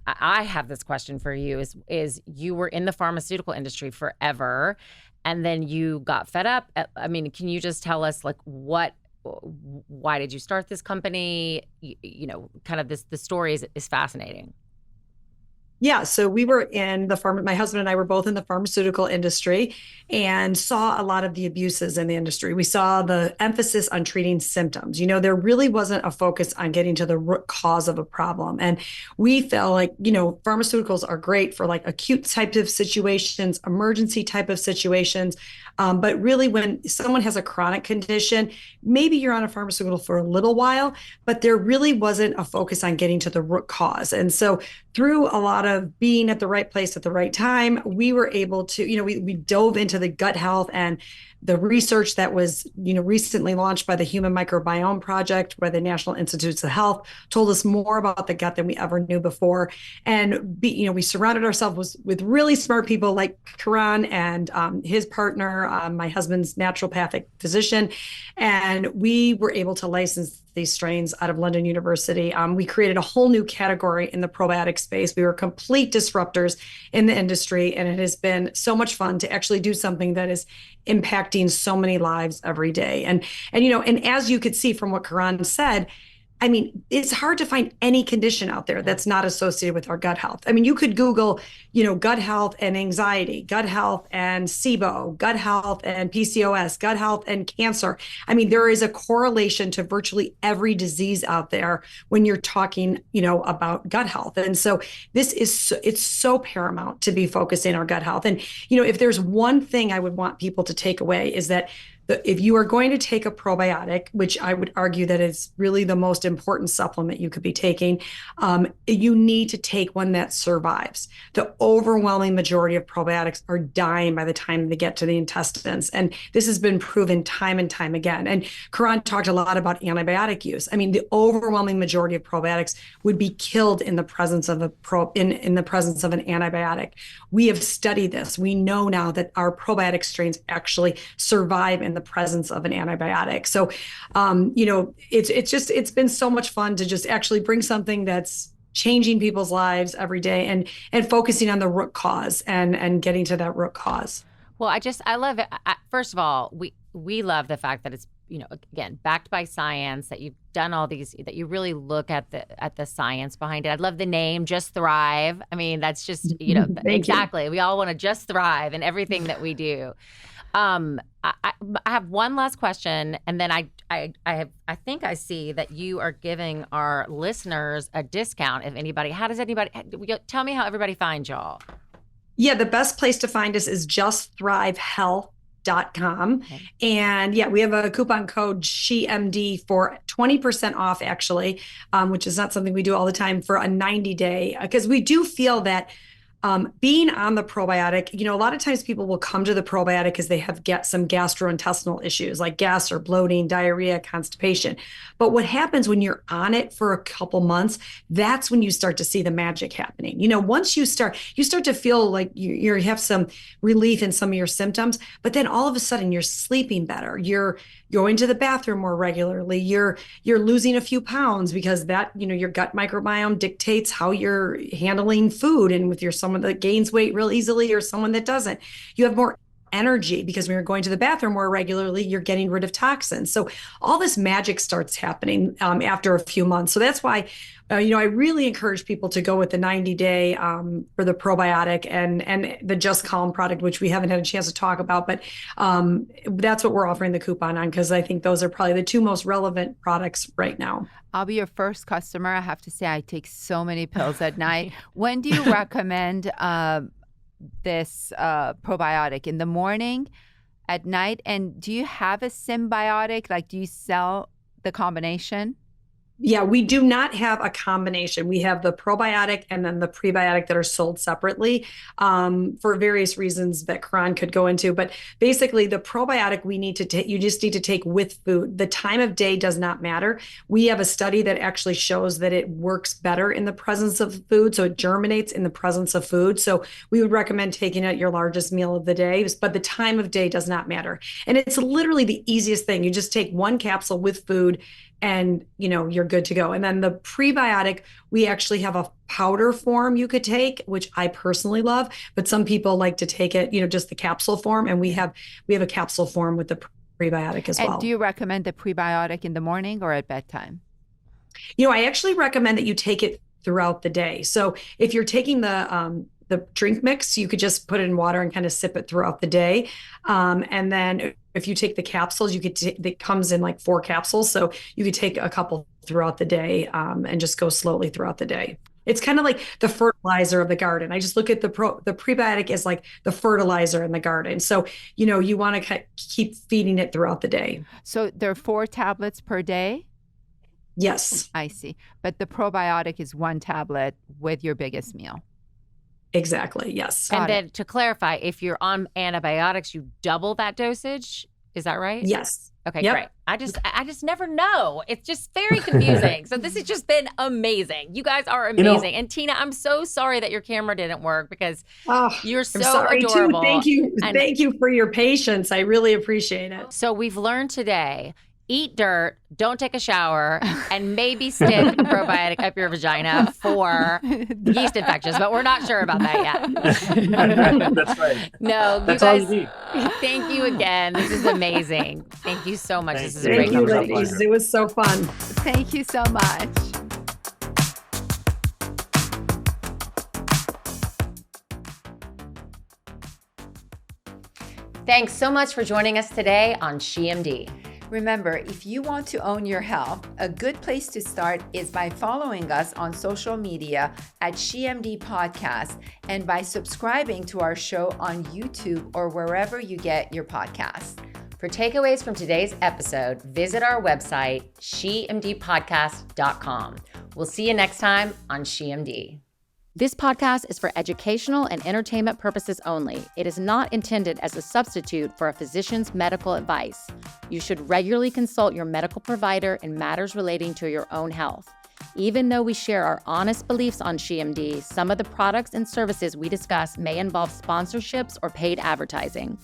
I have this question for you is you were in the pharmaceutical industry forever and then you got fed up. Can you just tell us why did you start this company? Kind of the story is fascinating. Yeah, so we were in my husband and I were both in the pharmaceutical industry and saw a lot of the abuses in the industry. We saw the emphasis on treating symptoms. There really wasn't a focus on getting to the root cause of a problem. And we felt like, pharmaceuticals are great for like acute types of situations, emergency type of situations. But really when someone has a chronic condition, maybe you're on a pharmaceutical for a little while, but there really wasn't a focus on getting to the root cause. And so through a lot of being at the right place at the right time, we were able to, we dove into the gut health and the research that was, recently launched by the Human Microbiome Project by the National Institutes of Health told us more about the gut than we ever knew before. And, we surrounded ourselves with really smart people like Kiran and his partner, my husband's naturopathic physician. And we were able to license these strains out of London University. We created a whole new category in the probiotic space. We were complete disruptors in the industry, and it has been so much fun to actually do something that is impacting so many lives every day. And as you could see from what Kiran said, it's hard to find any condition out there that's not associated with our gut health. You could Google, gut health and anxiety, gut health and SIBO, gut health and PCOS, gut health and cancer. There is a correlation to virtually every disease out there when you're talking, about gut health. And so it's so paramount to be focusing on our gut health. And, if there's one thing I would want people to take away is that if you are going to take a probiotic, which I would argue that is really the most important supplement you could be taking, you need to take one that survives. The overwhelming majority of probiotics are dying by the time they get to the intestines. And this has been proven time and time again. And Kiran talked a lot about antibiotic use. The overwhelming majority of probiotics would be killed in the presence of in the presence of an antibiotic. We have studied this. We know now that our probiotic strains actually survive in the presence of an antibiotic. So, it's been so much fun to just actually bring something that's changing people's lives every day and focusing on the root cause and getting to that root cause. Well, I love it. First of all, we love the fact that it's, again, backed by science, that you've done all these, that you really look at the science behind it. I love the name, Just Thrive. That's just, exactly. You. We all want to just thrive in everything that we do. I have one last question, and then I think I see that you are giving our listeners a discount. If anybody, tell me how everybody finds y'all. Yeah, the best place to find us is justthrivehealth.com. Okay. And we have a coupon code SHEMD for 20% off, actually, which is not something we do all the time, for a 90-day, because we do feel that being on the probiotic, a lot of times people will come to the probiotic because they have some gastrointestinal issues like gas or bloating, diarrhea, constipation. But what happens when you're on it for a couple months, that's when you start to see the magic happening. Once you start to feel like you have some relief in some of your symptoms, but then all of a sudden you're sleeping better. You're going to the bathroom more regularly. You're losing a few pounds because that, your gut microbiome dictates how you're handling food, and with someone that gains weight real easily or someone that doesn't. You have more energy because when you're going to the bathroom more regularly, you're getting rid of toxins. So all this magic starts happening after a few months. So that's why, I really encourage people to go with the 90-day for the probiotic and the Just Calm product, which we haven't had a chance to talk about. But that's what we're offering the coupon on, because I think those are probably the two most relevant products right now. I'll be your first customer. I have to say, I take so many pills at night. When do you recommend this probiotic? In the morning, at night? And do you have a Synbiotic? Do you sell the combination? Yeah, we do not have a combination. We have the probiotic and then the prebiotic that are sold separately for various reasons that Kiran could go into. But basically, the probiotic we need to take, you just need to take with food. The time of day does not matter. We have a study that actually shows that it works better in the presence of food. So it germinates in the presence of food. So we would recommend taking it at your largest meal of the day, but the time of day does not matter. And it's literally the easiest thing. You just take one capsule with food and you're good to go. And then the prebiotic, we actually have a powder form you could take, which I personally love, but some people like to take it, just the capsule form. And we have a capsule form with the prebiotic as well. And do you recommend the prebiotic in the morning or at bedtime? I actually recommend that you take it throughout the day. So if you're taking the drink mix, you could just put it in water and kind of sip it throughout the day. And then if you take the capsules, it comes in like 4 capsules. So you could take a couple throughout the day and just go slowly throughout the day. It's kind of like the fertilizer of the garden. I just look at the prebiotic as like the fertilizer in the garden. So, you want to keep feeding it throughout the day. So there are 4 tablets per day? Yes. I see. But the probiotic is 1 tablet with your biggest meal. Exactly. Yes. And then to clarify, if you're on antibiotics, you double that dosage. Is that right? Yes. Okay, great. I just never know. It's just very confusing. So this has just been amazing. You guys are amazing. And Tina, I'm so sorry that your camera didn't work because you're so adorable. Too. Thank you. Thank you for your patience. I really appreciate it. So we've learned today, eat dirt, don't take a shower, and maybe stick a probiotic up your vagina for yeast infections, but we're not sure about that yet. That's right. No, That's you all guys, you need. thank you again. This is amazing. Thank you so much. This is a Thank great you, conversation. ladies. It was so fun. Thank you so much. Thanks so much for joining us today on SheMD. Remember, if you want to own your health, a good place to start is by following us on social media at SheMD Podcast and by subscribing to our show on YouTube or wherever you get your podcasts. For takeaways from today's episode, visit our website, shemdpodcast.com. We'll see you next time on SheMD. This podcast is for educational and entertainment purposes only. It is not intended as a substitute for a physician's medical advice. You should regularly consult your medical provider in matters relating to your own health. Even though we share our honest beliefs on SheMD, some of the products and services we discuss may involve sponsorships or paid advertising.